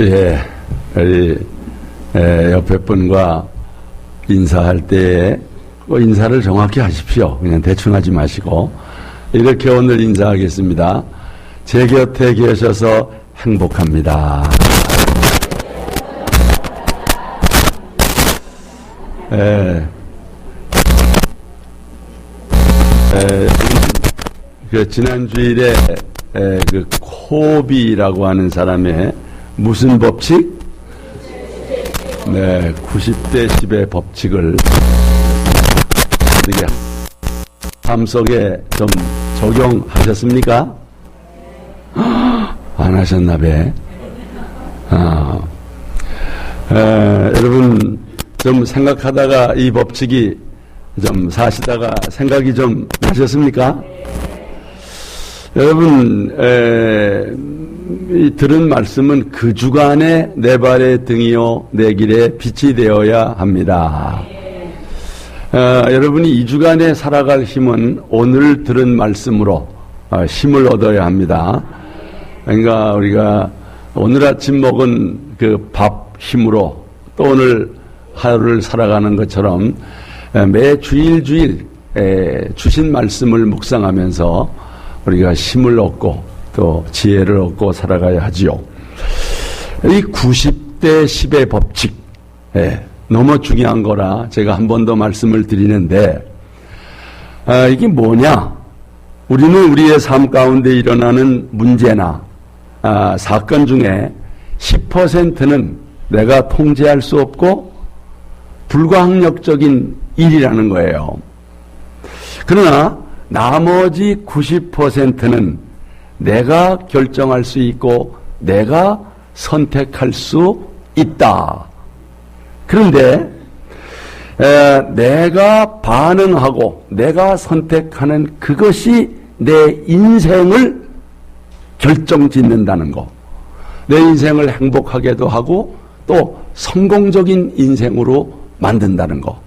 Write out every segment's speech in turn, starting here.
예, 우리 옆에 분과 인사할 때에 인사를 정확히 하십시오. 그냥 대충 하지 마시고. 이렇게 오늘 인사하겠습니다. 제 곁에 계셔서 행복합니다. 지난 주일에 그 코비라고 하는 사람의 무슨 법칙? 네, 90대 10의 법칙을 어떻게 삶 속에 좀 적용하셨습니까? 안 하셨나 봐. 여러분 좀 생각하다가 이 법칙이 좀 사시다가 생각이 좀 나셨습니까? 여러분 이 들은 말씀은 그 주간에 내 발의 등이요 내 길에 빛이 되어야 합니다. 여러분이 이 주간에 살아갈 힘은 오늘 들은 말씀으로 힘을 얻어야 합니다. 그러니까 우리가 오늘 아침 먹은 그 밥 힘으로 또 오늘 하루를 살아가는 것처럼 매 주일 주신 말씀을 묵상하면서 우리가 힘을 얻고 또 지혜를 얻고 살아가야 하지요. 이 90대 10의 법칙, 너무 중요한 거라 제가 한 번 더 말씀을 드리는데, 이게 뭐냐? 우리는 우리의 삶 가운데 일어나는 문제나 사건 중에 10%는 내가 통제할 수 없고 불가항력적인 일이라는 거예요. 그러나 나머지 90%는 내가 결정할 수 있고 내가 선택할 수 있다. 그런데 내가 반응하고 내가 선택하는 그것이 내 인생을 결정짓는다는 거. 내 인생을 행복하게도 하고 또 성공적인 인생으로 만든다는 거.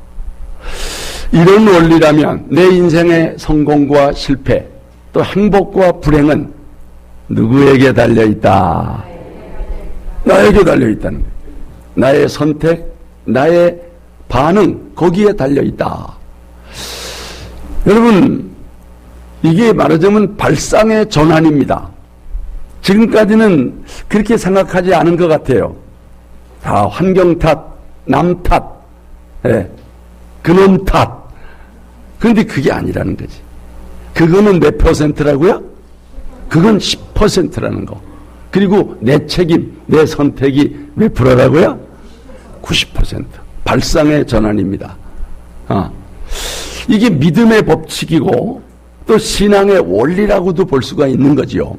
이런 원리라면 내 인생의 성공과 실패 또 행복과 불행은 누구에게 달려있다? 나에게 달려있다는 거예요. 나의 선택, 나의 반응 거기에 달려있다. 여러분 이게 말하자면 발상의 전환입니다. 지금까지는 그렇게 생각하지 않은 것 같아요. 다 환경 탓, 남 탓, 그놈 탓. 그런데 그게 아니라는 거지. 그거는 몇 %라고요? 그건 10%라는 거. 그리고 내 책임, 내 선택이 몇 %라고요? 90%. 발상의 전환입니다. 이게 믿음의 법칙이고 또 신앙의 원리라고도 볼 수가 있는 거지요.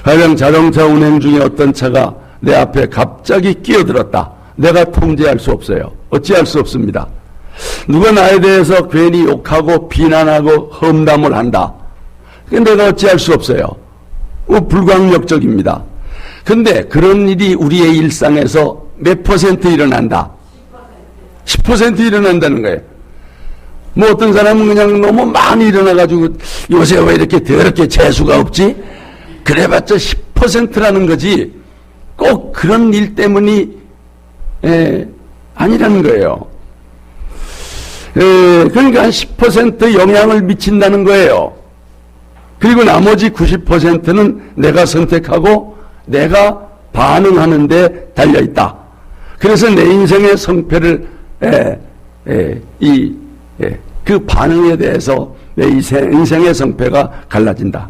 가령 자동차 운행 중에 어떤 차가 내 앞에 갑자기 끼어들었다. 내가 통제할 수 없어요. 어찌할 수 없습니다. 누가 나에 대해서 괜히 욕하고 비난하고 험담을 한다. 내가 어찌할 수 없어요. 불가항력적입니다. 그런데 그런 일이 우리의 일상에서 몇 % 일어난다? 10% 일어난다는 거예요. 뭐 어떤 사람은 그냥 너무 많이 일어나가지고 요새 왜 이렇게 더럽게 재수가 없지? 그래봤자 10%라는 거지 꼭 그런 일 때문이 아니라는 거예요. 그러니까 한 10% 영향을 미친다는 거예요. 그리고 나머지 90%는 내가 선택하고 내가 반응하는 데 달려있다. 그래서 내 인생의 성패를 그 반응에 대해서 내 인생의 성패가 갈라진다.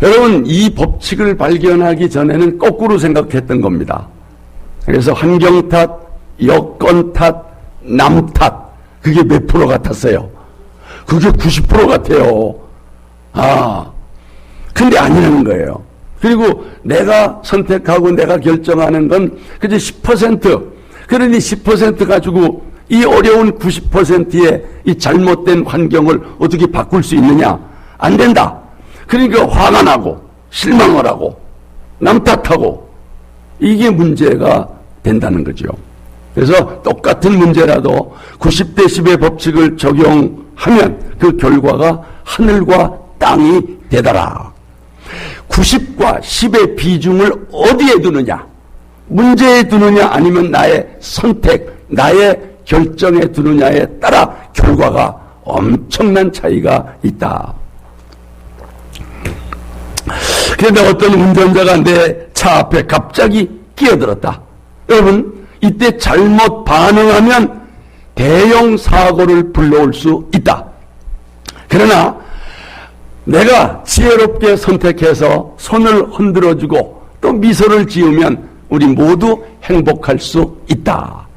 여러분 이 법칙을 발견하기 전에는 거꾸로 생각했던 겁니다. 그래서 환경 탓, 여건 탓, 남 탓 그게 몇 프로 같았어요? 그게 90% 같아요. 근데 아니라는 거예요. 그리고 내가 선택하고 내가 결정하는 건 그저 10%. 그러니 10% 가지고 이 어려운 90%의 이 잘못된 환경을 어떻게 바꿀 수 있느냐? 안 된다. 그러니까 화가 나고 실망을 하고 남 탓하고 이게 문제가 된다는 거죠. 그래서 똑같은 문제라도 90대 10의 법칙을 적용하면 그 결과가 하늘과 땅이 되더라. 90과 10의 비중을 어디에 두느냐, 문제에 두느냐 아니면 나의 선택, 나의 결정에 두느냐에 따라 결과가 엄청난 차이가 있다. 그런데 어떤 운전자가 내 차 앞에 갑자기 끼어들었다. 여러분, 이때 잘못 반응하면 대형 사고를 불러올 수 있다. 그러나 내가 지혜롭게 선택해서 손을 흔들어주고 또 미소를 지으면 우리 모두 행복할 수 있다.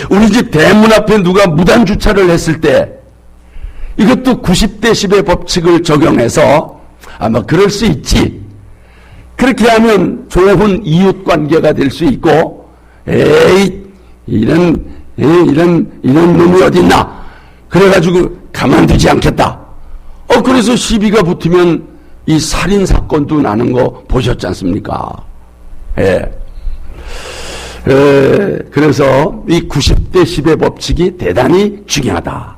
우리 집 대문 앞에 누가 무단 주차를 했을 때 이것도 90대 10의 법칙을 적용해서 아마 그럴 수 있지. 그렇게 하면 좋은 이웃 관계가 될 수 있고, 이런 놈이 어딨나? 그래가지고 가만두지 않겠다. 그래서 시비가 붙으면 이 살인사건도 나는 거 보셨지 않습니까? 그래서 이 90대 10의 법칙이 대단히 중요하다.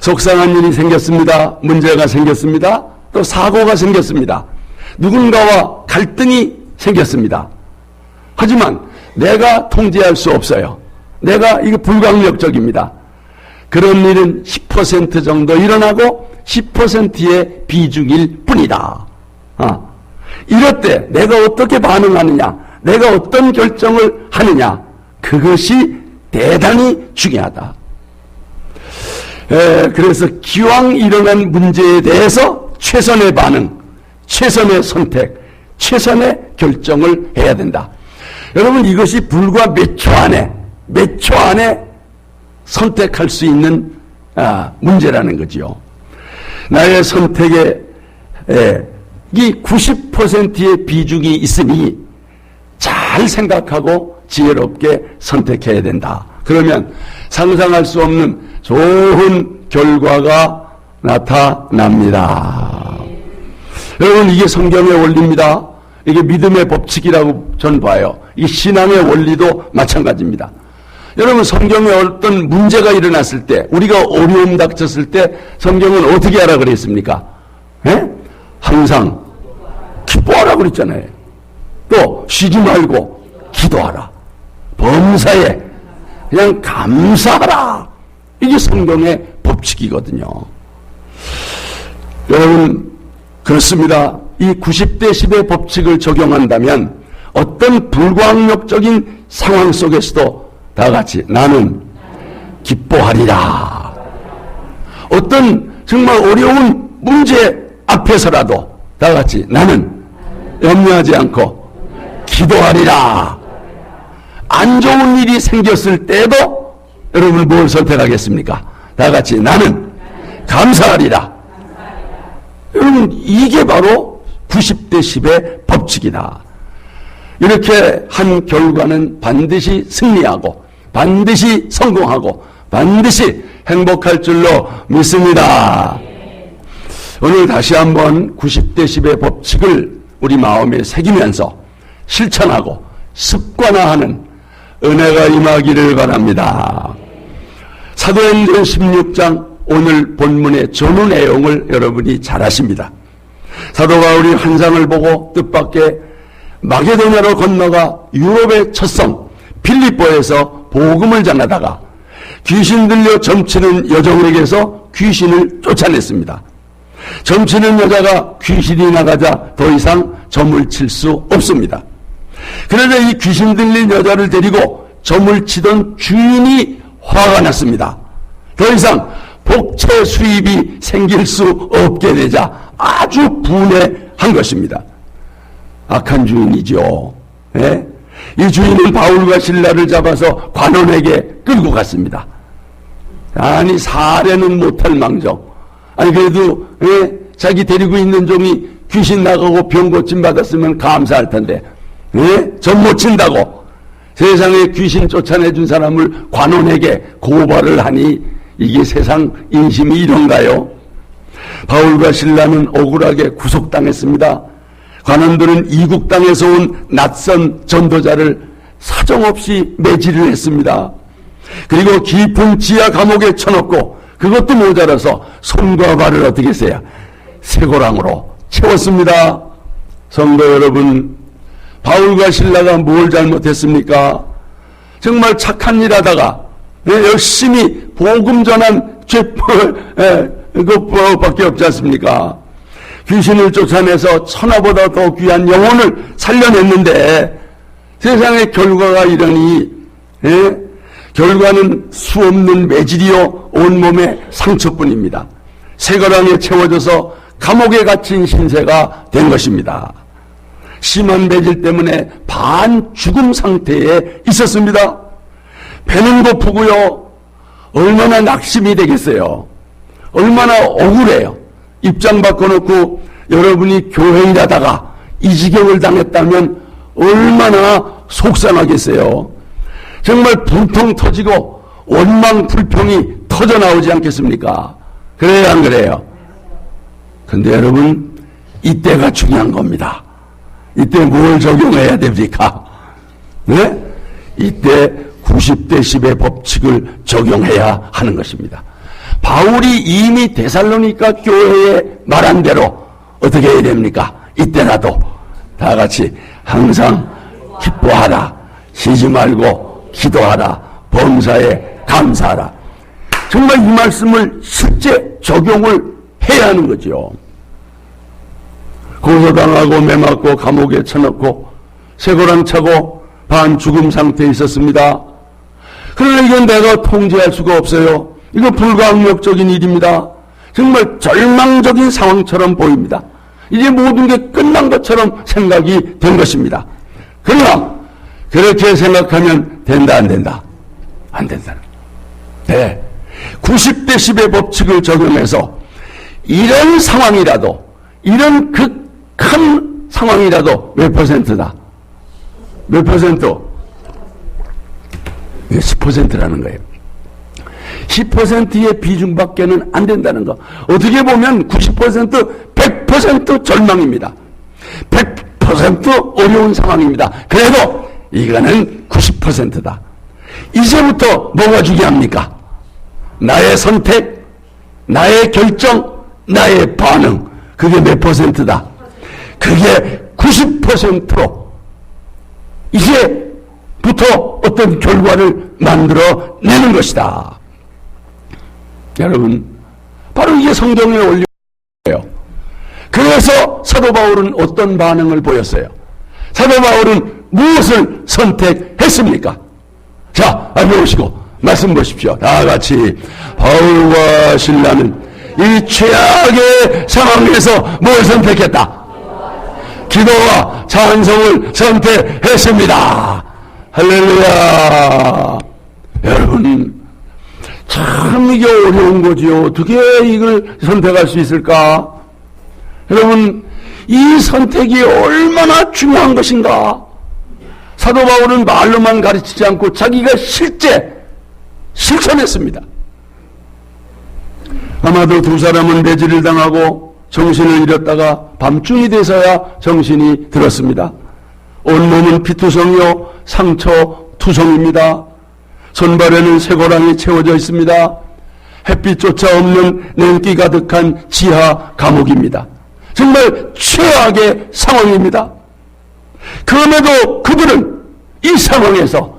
속상한 일이 생겼습니다. 문제가 생겼습니다. 또 사고가 생겼습니다. 누군가와 갈등이 생겼습니다. 하지만 내가 통제할 수 없어요. 이거 불가항력적입니다. 그런 일은 10% 정도 일어나고 10%의 비중일 뿐이다. 이럴 때 내가 어떻게 반응하느냐, 내가 어떤 결정을 하느냐, 그것이 대단히 중요하다. 그래서 기왕 일어난 문제에 대해서 최선의 반응, 최선의 선택, 최선의 결정을 해야 된다. 여러분, 이것이 불과 몇 초 안에 선택할 수 있는 문제라는 거지요. 나의 선택에 이 90%의 비중이 있으니 잘 생각하고 지혜롭게 선택해야 된다. 그러면 상상할 수 없는 좋은 결과가 나타납니다. 여러분, 이게 성경의 원리입니다. 이게 믿음의 법칙이라고 저는 봐요. 이게 신앙의 원리도 마찬가지입니다. 여러분, 성경에 어떤 문제가 일어났을 때, 우리가 어려움 닥쳤을 때 성경은 어떻게 하라 그랬습니까? 항상 기뻐하라 그랬잖아요. 또 쉬지 말고 기도하라. 범사에 그냥 감사하라. 이게 성경의 법칙이거든요. 여러분, 그렇습니다. 이 90대 10의 법칙을 적용한다면 어떤 불가항력적인 상황 속에서도 다 같이 나는 기뻐하리라. 어떤 정말 어려운 문제 앞에서라도 다 같이 나는 염려하지 않고 기도하리라. 안 좋은 일이 생겼을 때도 여러분 뭘 선택하겠습니까? 다 같이 나는 감사하리라. 여러분, 이게 바로 90대 10의 법칙이다. 이렇게 한 결과는 반드시 승리하고 반드시 성공하고 반드시 행복할 줄로 믿습니다. 오늘 다시 한번 90대 10의 법칙을 우리 마음에 새기면서 실천하고 습관화하는 은혜가 임하기를 바랍니다. 사도행전 16장 오늘 본문의 전후 내용을 여러분이 잘 아십니다. 사도 바울이 환상을 보고 뜻밖의 마게도냐로 건너가 유럽의 첫 성 빌립보에서 복음을 전하다가 귀신 들려 점치는 여종에게서 귀신을 쫓아냈습니다. 점치는 여자가 귀신이 나가자 더 이상 점을 칠 수 없습니다. 그런데 이 귀신 들린 여자를 데리고 점을 치던 주인이 화가 났습니다. 더 이상 복채 수입이 생길 수 없게 되자 아주 분해한 것입니다. 악한 주인이죠. 예? 이 주인은 바울과 실라를 잡아서 관원에게 끌고 갔습니다. 아니, 살해는 못할 망정. 아니, 그래도 자기 데리고 있는 종이 귀신 나가고 병 고침 받았으면 감사할 텐데, 점 못 친다고 세상에 귀신 쫓아내준 사람을 관원에게 고발을 하니 이게 세상 인심이 이런가요? 바울과 실라는 억울하게 구속당했습니다. 관원들은 이국 땅에서 온 낯선 전도자를 사정없이 매질을 했습니다. 그리고 깊은 지하 감옥에 쳐넣고 그것도 모자라서 손과 발을 어떻게 했어요? 쇠고랑으로 채웠습니다. 성도 여러분, 바울과 실라가 뭘 잘못했습니까? 정말 착한 일 하다가 열심히 복음 전한 그것밖에 없지 않습니까? 귀신을 쫓아내서 천하보다 더 귀한 영혼을 살려냈는데 세상의 결과가 이러니 결과는 수없는 매질이요 온몸의 상처뿐입니다. 쇠고랑에 채워져서 감옥에 갇힌 신세가 된 것입니다. 심한 매질 때문에 반죽음 상태에 있었습니다. 배는 고프고요. 얼마나 낙심이 되겠어요. 얼마나 억울해요. 입장 바꿔놓고 여러분이 교회 일하다가 이 지경을 당했다면 얼마나 속상하겠어요. 정말 불통 터지고 원망 불평이 터져 나오지 않겠습니까? 그래요, 안 그래요? 근데 여러분, 이때가 중요한 겁니다. 이때 뭘 적용해야 됩니까? 네? 이때 90대 10의 법칙을 적용해야 하는 것입니다. 바울이 이미 데살로니가 교회에 말한 대로 어떻게 해야 됩니까? 이때라도 다 같이 항상 기뻐하라, 쉬지 말고 기도하라, 범사에 감사하라. 정말 이 말씀을 실제 적용을 해야 하는 거죠. 고소당하고 매맞고 감옥에 쳐넣고 쇠고랑 차고 반죽음 상태에 있었습니다. 그러나 이건 내가 통제할 수가 없어요. 이거 불가항력적인 일입니다. 정말 절망적인 상황처럼 보입니다. 이제 모든 게 끝난 것처럼 생각이 된 것입니다. 그러나 그렇게 생각하면 된다, 안 된다? 안 된다. 네. 90대 10의 법칙을 적용해서 이런 상황이라도, 이런 극한 상황이라도 몇 퍼센트다? 몇 퍼센트? 10%라는 거예요. 10%의 비중밖에는 안 된다는 거. 어떻게 보면 90%, 100% 절망입니다. 100% 어려운 상황입니다. 그래도 이거는 90%다. 이제부터 뭐가 중요합니까? 나의 선택, 나의 결정, 나의 반응. 그게 몇 퍼센트다? 그게 90%로 이제부터 어떤 결과를 만들어내는 것이다. 여러분, 바로 이게 성경에 올린 거예요. 그래서 사도 바울은 어떤 반응을 보였어요? 사도 바울은 무엇을 선택했습니까? 자, 배우시고 말씀 보십시오. 다 같이. 바울과 실라는 이 최악의 상황에서 뭘 선택했다? 기도와 찬송을 선택했습니다. 할렐루야. 여러분, 참 이게 어려운 거지요. 어떻게 이걸 선택할 수 있을까? 여러분, 이 선택이 얼마나 중요한 것인가? 사도 바울은 말로만 가르치지 않고 자기가 실제 실천했습니다. 아마도 두 사람은 매질을 당하고 정신을 잃었다가 밤중이 돼서야 정신이 들었습니다. 온몸은 피투성이요 상처투성입니다. 손발에는 쇠고랑이 채워져 있습니다. 햇빛조차 없는 냉기 가득한 지하 감옥입니다. 정말 최악의 상황입니다. 그럼에도 그들은 이 상황에서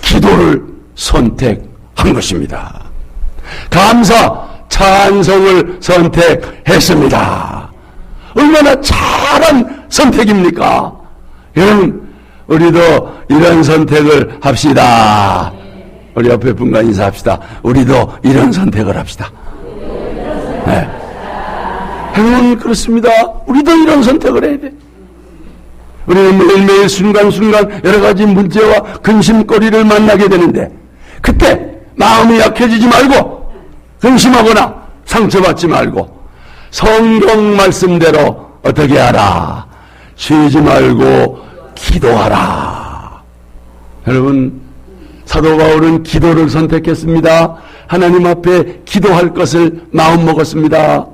기도를 선택한 것입니다. 감사, 찬송을 선택했습니다. 얼마나 잘한 선택입니까? 여러분, 우리도 이런 선택을 합시다. 우리 옆에 분과 인사합시다. 우리도 이런 선택을 합시다. 네. 여러분, 그렇습니다. 우리도 이런 선택을 해야 돼. 우리는 매일매일 순간순간 여러 가지 문제와 근심거리를 만나게 되는데, 그때 마음이 약해지지 말고 근심하거나 상처받지 말고 성경 말씀대로 어떻게 하라? 쉬지 말고 기도하라. 여러분, 사도 바울은 기도를 선택했습니다. 하나님 앞에 기도할 것을 마음먹었습니다.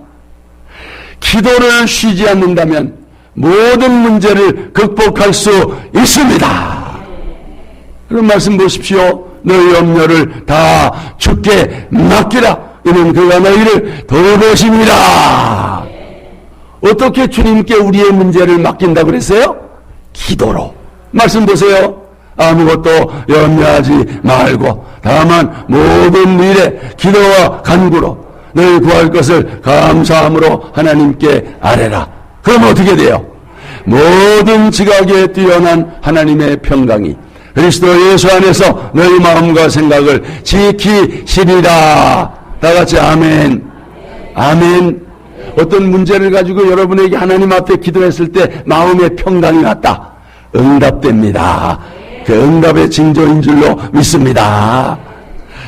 기도를 쉬지 않는다면 모든 문제를 극복할 수 있습니다. 그런 말씀 보십시오. 너희 염려를 다 주께 맡기라. 이는 그가 너희를 돌보십니다. 어떻게 주님께 우리의 문제를 맡긴다고 그랬어요? 기도로. 말씀 보세요. 아무것도 염려하지 말고 다만 모든 일에 기도와 간구로 너희 구할 것을 감사함으로 하나님께 아뢰라. 그럼 어떻게 돼요? 모든 지각에 뛰어난 하나님의 평강이 그리스도 예수 안에서 너희 마음과 생각을 지키시리라. 다 같이 아멘. 아멘. 어떤 문제를 가지고 여러분에게 하나님 앞에 기도했을 때 마음의 평강이 왔다. 응답됩니다. 그 응답의 징조인 줄로 믿습니다.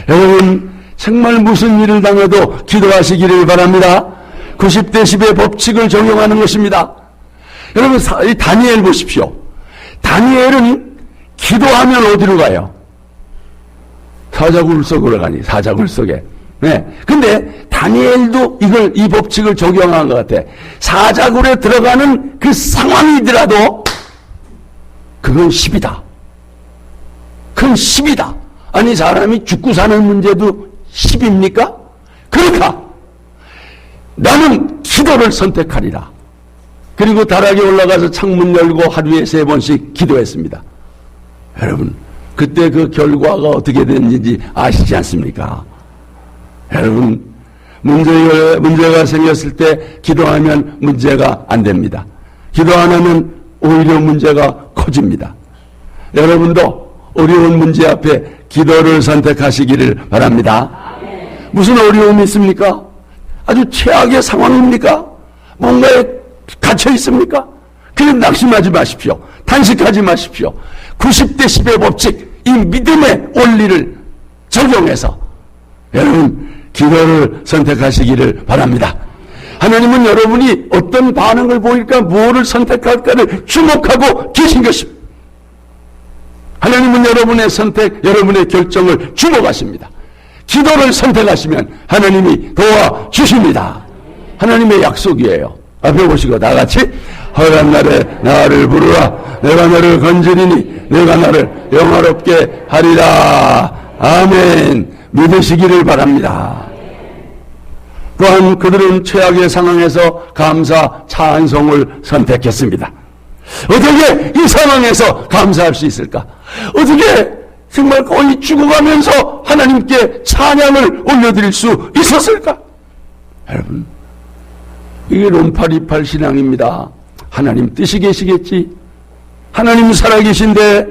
여러분 정말 무슨 일을 당해도 기도하시기를 바랍니다. 90대 10의 법칙을 적용하는 것입니다. 여러분 이 다니엘 보십시오. 다니엘은 기도하면 어디로 가요? 사자굴 속으로 가니 사자굴 속에. 네. 근데 다니엘도 이 법칙을 적용한 것 같아. 사자굴에 들어가는 그 상황이더라도 그건 10이다. 그건 10이다. 아니 사람이 죽고 사는 문제도 10입니까? 그러니까 나는 기도를 선택하리라. 그리고 다락에 올라가서 창문 열고 하루에 3번씩 기도했습니다. 여러분 그때 그 결과가 어떻게 됐는지 아시지 않습니까? 여러분 문제가 생겼을 때 기도하면 문제가 안 됩니다. 기도 안 하면 오히려 문제가 커집니다. 여러분도 어려운 문제 앞에 기도를 선택하시기를 바랍니다. 무슨 어려움이 있습니까? 아주 최악의 상황입니까? 뭔가에 갇혀 있습니까? 그럼 낙심하지 마십시오. 단식하지 마십시오. 90대 10의 법칙, 이 믿음의 원리를 적용해서 여러분 기도를 선택하시기를 바랍니다. 하나님은 여러분이 어떤 반응을 보일까, 무엇을 선택할까를 주목하고 계신 것입니다. 하나님은 여러분의 선택, 여러분의 결정을 주목하십니다. 기도를 선택하시면 하나님이 도와주십니다. 하나님의 약속이에요. 앞에 보시고 다 같이 허란 날에 나를 부르라. 내가 너를 건지리니 내가 나를 영화롭게 하리라. 아멘. 믿으시기를 바랍니다. 또한 그들은 최악의 상황에서 감사 찬송을 선택했습니다. 어떻게 이 상황에서 감사할 수 있을까? 어떻게 정말 거의 죽어가면서 하나님께 찬양을 올려드릴 수 있었을까? 여러분 이게 롬파리팔 신앙입니다. 하나님 뜻이 계시겠지. 하나님 살아계신데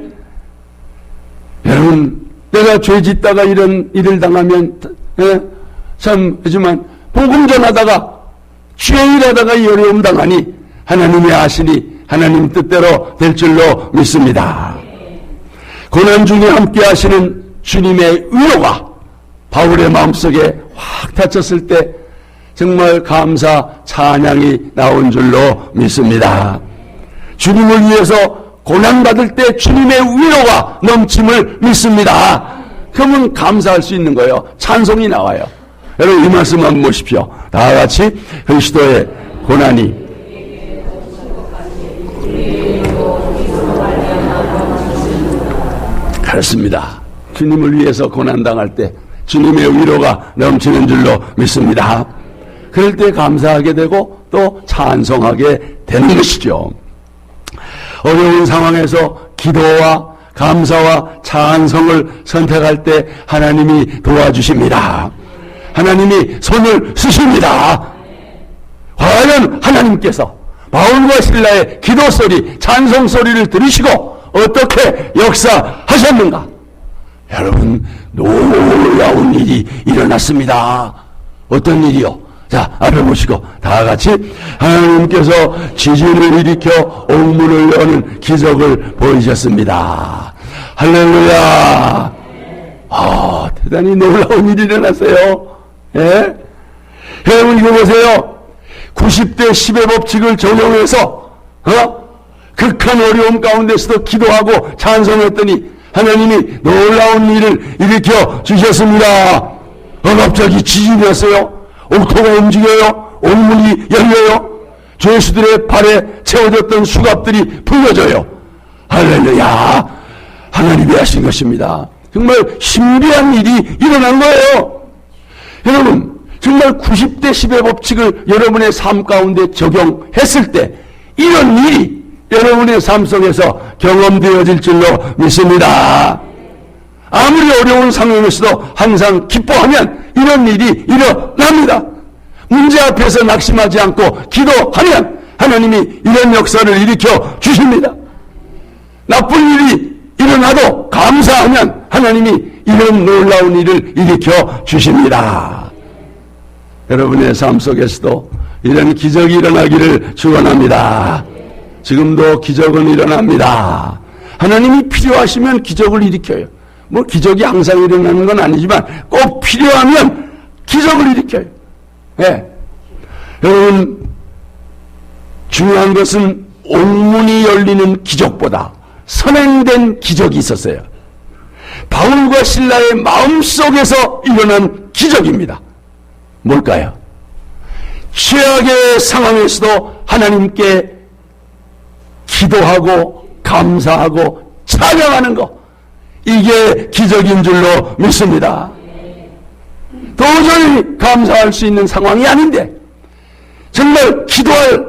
여러분 내가 죄 짓다가 이런 일을 당하면 참 하지만 복음 전하다가 죄일하다가 이 어려움 당하니 하나님이 아시니 하나님 뜻대로 될 줄로 믿습니다. 고난 중에 함께 하시는 주님의 위로가 바울의 마음속에 확 닫혔을 때 정말 감사 찬양이 나온 줄로 믿습니다. 주님을 위해서 고난받을 때 주님의 위로가 넘침을 믿습니다. 그러면 감사할 수 있는 거예요. 찬송이 나와요. 여러분 이 말씀 한번 보십시오. 다 같이 그리스도의 고난이 그렇습니다. 주님을 위해서 고난당할 때 주님의 위로가 넘치는 줄로 믿습니다. 그럴 때 감사하게 되고 또 찬송하게 되는 것이죠. 어려운 상황에서 기도와 감사와 찬송을 선택할 때 하나님이 도와주십니다. 하나님이 손을 쓰십니다. 과연 하나님께서 바울과 실라의 기도 소리, 찬송 소리를 들으시고 어떻게 역사하셨는가? 여러분 놀라운 일이 일어났습니다. 어떤 일이요? 자, 앞에 보시고 다 같이 하나님께서 지진을 일으켜 옥문을 여는 기적을 보이셨습니다. 할렐루야. 대단히 놀라운 일이 일어났어요. 예? 여러분 이거 보세요. 90대 10의 법칙을 적용해서 극한 어려움 가운데서도 기도하고 찬송했더니 하나님이 놀라운 일을 일으켜 주셨습니다. 갑자기 지진이 왔어요. 옥토가 움직여요. 옥문이 열려요. 죄수들의 발에 채워졌던 수갑들이 풀려져요. 할렐루야. 하나님이 하신 것입니다. 정말 신비한 일이 일어난 거예요. 여러분 정말 90대 10의 법칙을 여러분의 삶 가운데 적용했을 때 이런 일이 여러분의 삶 속에서 경험되어질 줄로 믿습니다. 아무리 어려운 상황에서도 항상 기뻐하면 이런 일이 일어납니다. 문제 앞에서 낙심하지 않고 기도하면 하나님이 이런 역사를 일으켜 주십니다. 나쁜 일이 일어나도 감사하면 하나님이 이런 놀라운 일을 일으켜 주십니다. 여러분의 삶 속에서도 이런 기적이 일어나기를 축원합니다. 지금도 기적은 일어납니다. 하나님이 필요하시면 기적을 일으켜요. 뭐 기적이 항상 일어나는 건 아니지만 꼭 필요하면 기적을 일으켜요. 네. 여러분, 중요한 것은 옥문이 열리는 기적보다 선행된 기적이 있었어요. 바울과 실라의 마음속에서 일어난 기적입니다. 뭘까요? 최악의 상황에서도 하나님께 기도하고 감사하고 찬양하는 것, 이게 기적인 줄로 믿습니다. 도저히 감사할 수 있는 상황이 아닌데 정말 기도할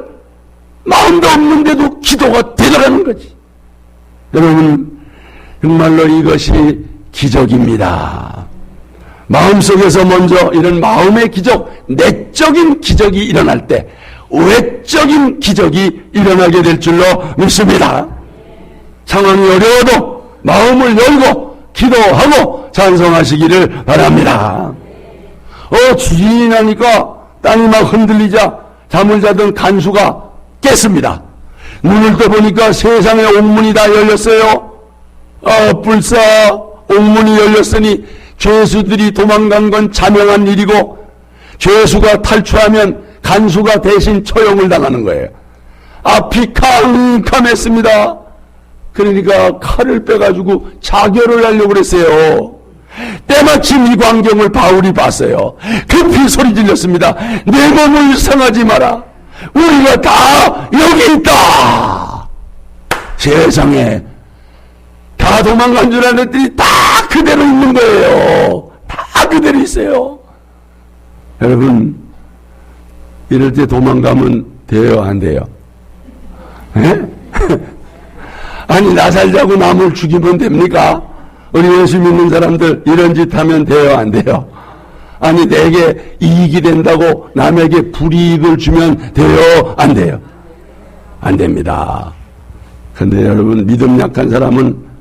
마음도 없는데도 기도가 되더라는 거지. 여러분, 정말로 이것이 기적입니다. 마음속에서 먼저 이런 마음의 기적, 내적인 기적이 일어날 때 외적인 기적이 일어나게 될 줄로 믿습니다. 상황이 어려워도 마음을 열고 기도하고 찬송하시기를 바랍니다. 지진이 나니까 땅이 막 흔들리자 잠을 자던 간수가 깼습니다. 눈을 떠보니까 세상에 옥문이 다 열렸어요. 불사 옥문이 열렸으니 죄수들이 도망간 건 자명한 일이고 죄수가 탈출하면 간수가 대신 처형을 당하는 거예요. 앞이 캄캄했습니다. 그러니까 칼을 빼가지고 자결을 하려고 그랬어요. 때마침 이 광경을 바울이 봤어요. 급히 소리 질렀습니다. 내 몸을 상하지 마라. 우리가 다 여기 있다. 세상에 다 도망간 줄 알았더니 다 그대로 있는 거예요. 다 그대로 있어요. 여러분, 이럴 때 도망가면 돼요, 안 돼요? 에? 아니, 나 살자고 남을 죽이면 됩니까? 우리 예수 믿는 사람들 이런 짓 하면 돼요, 안 돼요? 아니, 내게 이익이 된다고 남에게 불이익을 주면 돼요, 안 돼요? 안 됩니다. 근데 여러분, 믿음 약한 사람은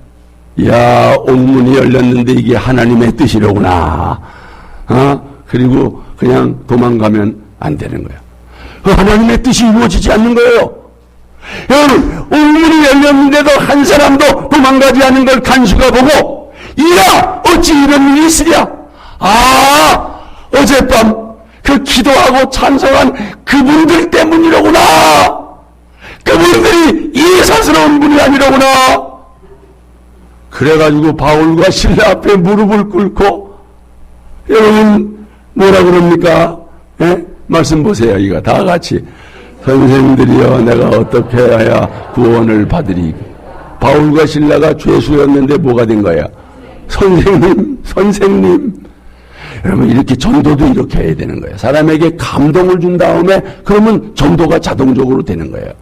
야, 옥문이 열렸는데 이게 하나님의 뜻이로구나. 그리고 그냥 도망가면 안 되는 거예요. 하나님의 뜻이 이루어지지 않는 거예요. 여러분, 옥문이 열렸는데도 한 사람도 도망가지 않은 걸 간수가 보고, 이야, 어찌 이런 일이 있으랴? 어젯밤 그 기도하고 찬송한 그분들 때문이로구나. 그분들이 예사스러운 분이 아니로구나. 그래가지고 바울과 실라 앞에 무릎을 꿇고, 여러분 뭐라 그럽니까? 예? 말씀 보세요. 이거 다 같이. 선생들이여, 내가 어떻게 해야 구원을 받으리까? 바울과 실라가 죄수였는데 뭐가 된 거야? 선생님. 여러분, 이렇게 전도도 이렇게 해야 되는 거예요. 사람에게 감동을 준 다음에 그러면 전도가 자동적으로 되는 거예요.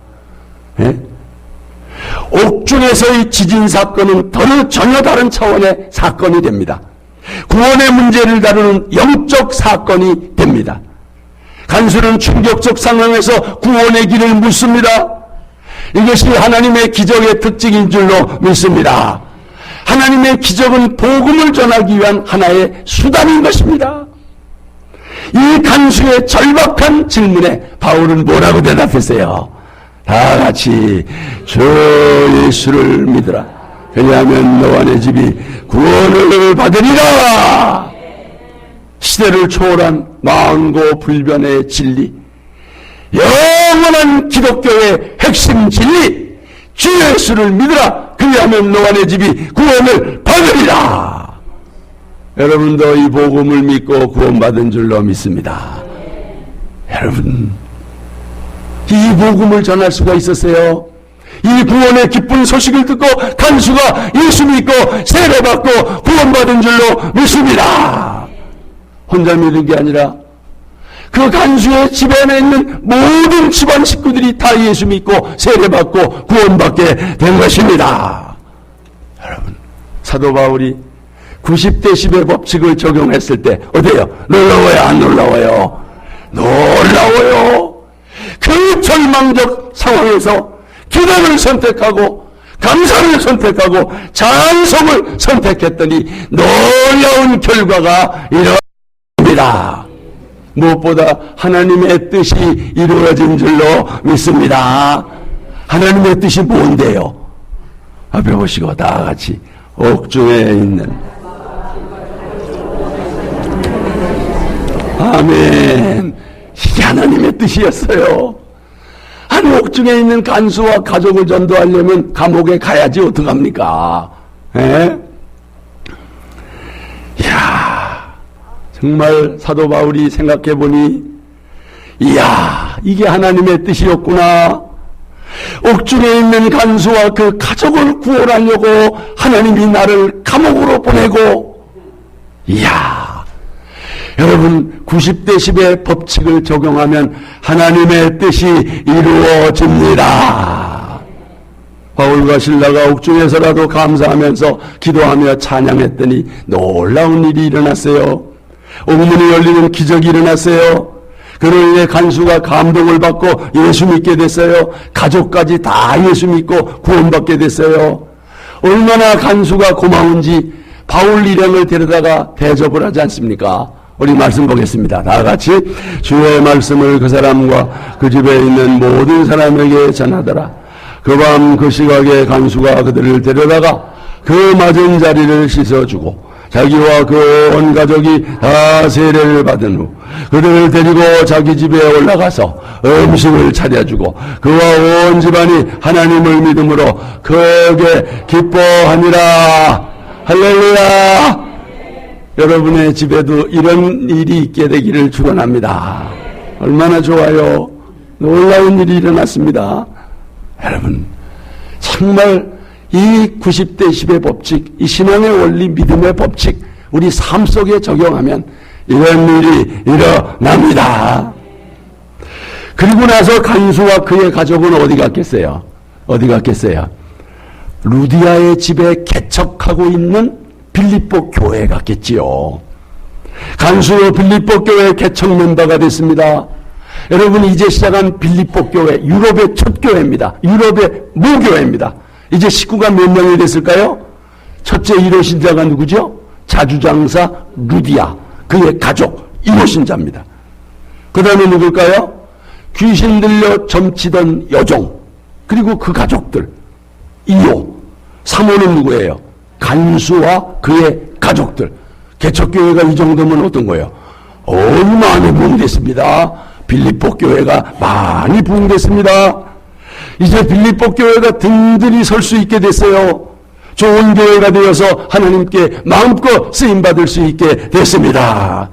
예? 옥중에서의 지진 사건은 전혀 다른 차원의 사건이 됩니다. 구원의 문제를 다루는 영적 사건이 됩니다. 간수는 충격적 상황에서 구원의 길을 묻습니다. 이것이 하나님의 기적의 특징인 줄로 믿습니다. 하나님의 기적은 복음을 전하기 위한 하나의 수단인 것입니다. 이 간수의 절박한 질문에 바울은 뭐라고 대답했어요? 다 같이 주 예수를 믿으라. 왜냐하면 너와 내 집이 구원을 받으리라. 시대를 초월한 만고 불변의 진리, 영원한 기독교의 핵심 진리, 주 예수를 믿으라. 그리하면 너와 내 집이 구원을 받으리라. 여러분도 이 복음을 믿고 구원받은 줄로 믿습니다. 여러분, 이 복음을 전할 수가 있었어요. 이 구원의 기쁜 소식을 듣고 간수가 예수 믿고 세례받고 구원받은 줄로 믿습니다. 혼자 믿은 게 아니라 그 간수의 집안에 있는 모든 집안 식구들이 다 예수 믿고 세례받고 구원받게 된 것입니다. 여러분, 사도 바울이 90대 10의 법칙을 적용했을 때 어때요? 놀라워요? 안 놀라워요? 놀라워요. 그 절망적 상황에서 기도를 선택하고 감사를 선택하고 찬송을 선택했더니 놀라운 결과가 일어납니다. 무엇보다 하나님의 뜻이 이루어진 줄로 믿습니다. 하나님의 뜻이 뭔데요? 앞에 보시고 다 같이 옥중에 있는 아멘. 이게 하나님의 뜻이었어요. 한 옥중에 있는 간수와 가족을 전도하려면 감옥에 가야지 어떡합니까? 예? 이야, 정말 사도 바울이 생각해보니 이야, 이게 하나님의 뜻이었구나. 옥중에 있는 간수와 그 가족을 구원하려고 하나님이 나를 감옥으로 보내고, 이야, 여러분 90대 10의 법칙을 적용하면 하나님의 뜻이 이루어집니다. 바울과 실라가 옥중에서라도 감사하면서 기도하며 찬양했더니 놀라운 일이 일어났어요. 옥문이 열리는 기적이 일어났어요. 그로 인해 간수가 감동을 받고 예수 믿게 됐어요. 가족까지 다 예수 믿고 구원받게 됐어요. 얼마나 간수가 고마운지 바울 일행을 데려다가 대접을 하지 않습니까? 우리 말씀 보겠습니다. 다 같이 주의 말씀을 그 사람과 그 집에 있는 모든 사람에게 전하더라. 그 밤 그 시각에 간수가 그들을 데려다가 그 맞은 자리를 씻어주고 자기와 그 온 가족이 다 세례를 받은 후 그들을 데리고 자기 집에 올라가서 음식을 차려주고 그와 온 집안이 하나님을 믿음으로 크게 기뻐하니라. 할렐루야. 여러분의 집에도 이런 일이 있게 되기를 축원합니다. 얼마나 좋아요. 놀라운 일이 일어났습니다. 여러분, 정말 이 90대 10의 법칙, 이 신앙의 원리, 믿음의 법칙, 우리 삶 속에 적용하면 이런 일이 일어납니다. 그리고 나서 간수와 그의 가족은 어디 갔겠어요? 어디 갔겠어요? 루디아의 집에 개척하고 있는 빌립보 교회에 갔겠지요. 간수로 빌립보 교회 개척 멤버가 됐습니다. 여러분, 이제 시작한 빌립보 교회, 유럽의 첫 교회입니다. 유럽의 모교회입니다. 이제 식구가 몇 명이 됐을까요? 첫째 1호 신자가 누구죠? 자주장사 루디아, 그의 가족 1호 신자입니다. 그 다음에 누굴까요? 귀신 들려 점치던 여종, 그리고 그 가족들 2호. 3호는 누구예요? 간수와 그의 가족들. 개척교회가 이 정도면 어떤 거예요? 많이 부흥됐습니다. 빌립보 교회가 많이 부흥됐습니다. 이제 빌립보 교회가 든든히 설 수 있게 됐어요. 좋은 교회가 되어서 하나님께 마음껏 쓰임받을 수 있게 됐습니다.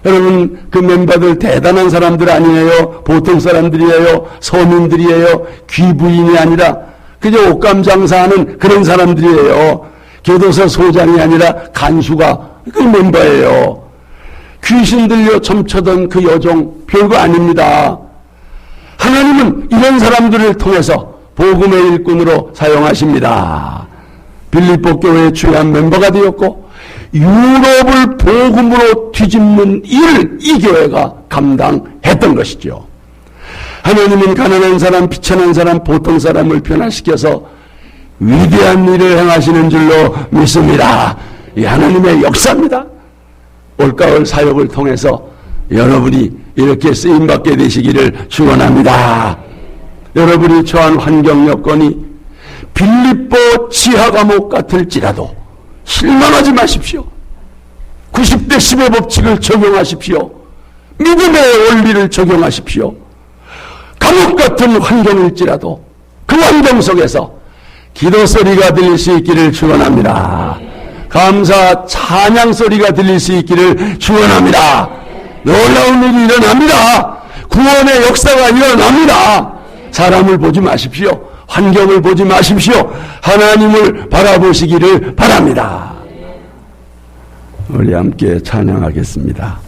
여러분, 그 멤버들 대단한 사람들 아니에요? 보통 사람들이에요? 서민들이에요? 귀부인이 아니라 그저 옷감 장사하는 그런 사람들이에요. 교도소 소장이 아니라 간수가 그 멤버예요. 귀신 들려 점쳐던 그 여종 별거 아닙니다. 하나님은 이런 사람들을 통해서 복음의 일꾼으로 사용하십니다. 빌립보 교회의 주요한 멤버가 되었고 유럽을 복음으로 뒤집는 일을 이 교회가 감당했던 것이죠. 하나님은 가난한 사람, 비천한 사람, 보통 사람을 변화시켜서 위대한 일을 행하시는 줄로 믿습니다. 이 하나님의 역사입니다. 올가을 사역을 통해서 여러분이 이렇게 쓰임받게 되시기를 축원합니다. 여러분이 처한 환경 여건이 빌립보 지하감옥 같을지라도 실망하지 마십시오. 90대 10의 법칙을 적용하십시오. 믿음의 원리를 적용하십시오. 감옥 같은 환경일지라도 그 환경 속에서 기도 소리가 들릴 수 있기를 축원합니다. 감사 찬양 소리가 들릴 수 있기를 축원합니다. 놀라운 일이 일어납니다. 구원의 역사가 일어납니다. 사람을 보지 마십시오. 환경을 보지 마십시오. 하나님을 바라보시기를 바랍니다. 우리 함께 찬양하겠습니다.